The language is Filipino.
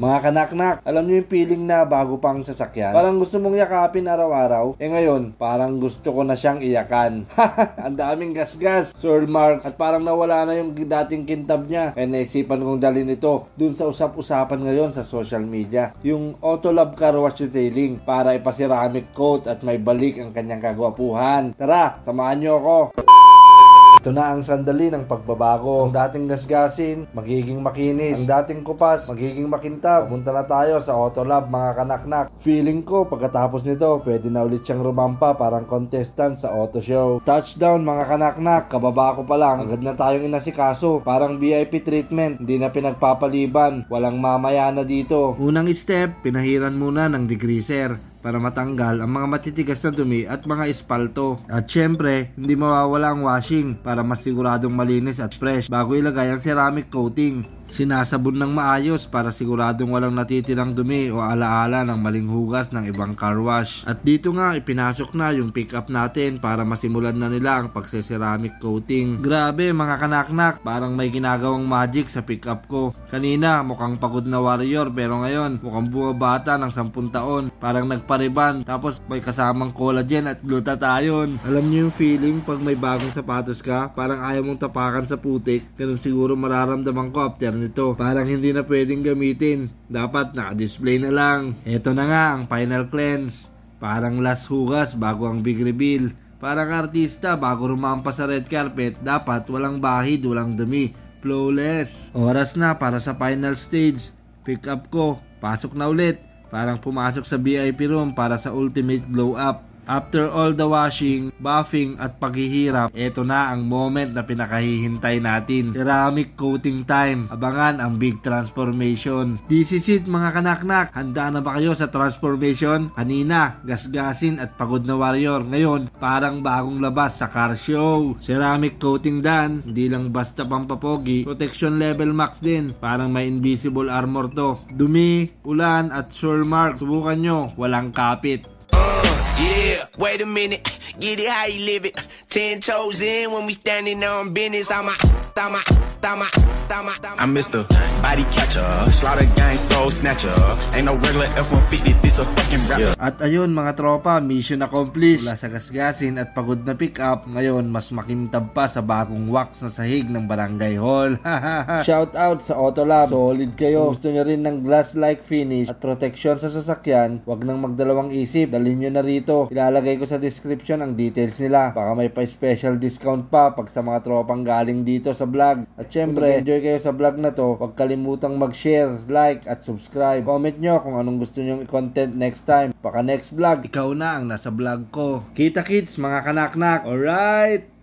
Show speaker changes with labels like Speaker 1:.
Speaker 1: Mga kanaknak, alam nyo yung feeling na bago pang sasakyan? Parang gusto mong yakapin araw-araw. Ngayon, parang gusto ko na siyang iyakan. Ang daming gasgas, Sir Mark, at parang nawala na yung dating kintab niya. Kaya naisipan kong dalhin ito dun sa usap-usapan ngayon sa social media. Yung Auto Love Car Wash Detailing para ipaceramic coat at may balik ang kanyang kagwapuhan. Tara, samahan nyo ako. Ito na ang sandali ng pagbabago. Ang dating gasgasin, magiging makinis. Ang dating kupas, magiging makintab. Punta na tayo sa Auto Lab, mga kanaknak. Feeling ko, pagkatapos nito, pwede na ulit siyang rumampa parang contestant sa auto show. Touchdown, mga kanaknak. Kababa ko pa lang. Agad na tayong inasikaso. Parang VIP treatment. Hindi na pinagpapaliban. Walang mamaya na dito. Unang step, pinahiran muna ng degreaser para matanggal ang mga matitigas na dumi at mga espalto. At syempre, hindi mawawala ang washing para masiguradong malinis at fresh bago ilagay ang ceramic coating. Sinasabon ng maayos para siguradong walang natitirang dumi o alaala ng maling hugas ng ibang car wash. At dito nga ipinasok na yung pick-up natin para masimulan na nila ang pagse-ceramic coating. Grabe mga kanaknak, parang may ginagawang magic sa pick-up ko. Kanina mukhang pagod na warrior pero ngayon mukhang bumabata ng 10 taon. Parang nagpariban tapos may kasamang collagen at glutathione. Alam niyo yung feeling pag may bagong sapatos ka, parang ayaw mong tapakan sa putik. Ganun siguro mararamdaman ko after nito. Parang hindi na pwedeng gamitin. Dapat naka-display na lang. Ito na nga ang final cleanse. Parang last hugas bago ang big reveal. Parang artista bago rumampa sa red carpet, dapat walang bahid, walang dumi. Flawless. Oras na para sa final stage. Pick up ko. Pasok na ulit. Parang pumasok sa VIP room para sa ultimate blow up. After all the washing, buffing at paghihirap, eto na ang moment na pinakahihintay natin. Ceramic coating time. Abangan ang big transformation. This is it mga kanaknak. Handa na ba kayo sa transformation? Kanina, gasgasin at pagod na warrior. Ngayon, parang bagong labas sa car show. Ceramic coating done. Hindi lang basta pampapogi. Protection level max din. Parang may invisible armor to. Dumi, ulan at Sir Mark. Subukan nyo. Walang kapit.
Speaker 2: Yeah, wait a minute, get it how you live it. 10 toes in when we standing on business. I'm Mr. Body Catcher, Slaughter Gang Soul Snatcher. Ain't no regular F-150, this a fucking rapper.
Speaker 1: At ayun mga tropa, mission accomplished. Mula sa gasgasin at pagod na pick up, ngayon mas makintab pa sa bagong wax na sahig ng Barangay Hall. Shout out sa Auto Lab, solid kayo. Kung gusto nyo rin ng glass-like finish at protection sa sasakyan, wag nang magdalawang isip, dalhin nyo na rito. Ilalagay ko sa description ang details nila. Baka may pa-special discount pa pag sa mga tropang galing dito sa vlog. At syempre, enjoy kayo sa vlog na to. Huwag kalimutang mag-share, like at subscribe. Comment nyo kung anong gusto nyong i-content next time. Baka next vlog, ikaw na ang nasa vlog ko. Kita kits mga kanaknak. Alright!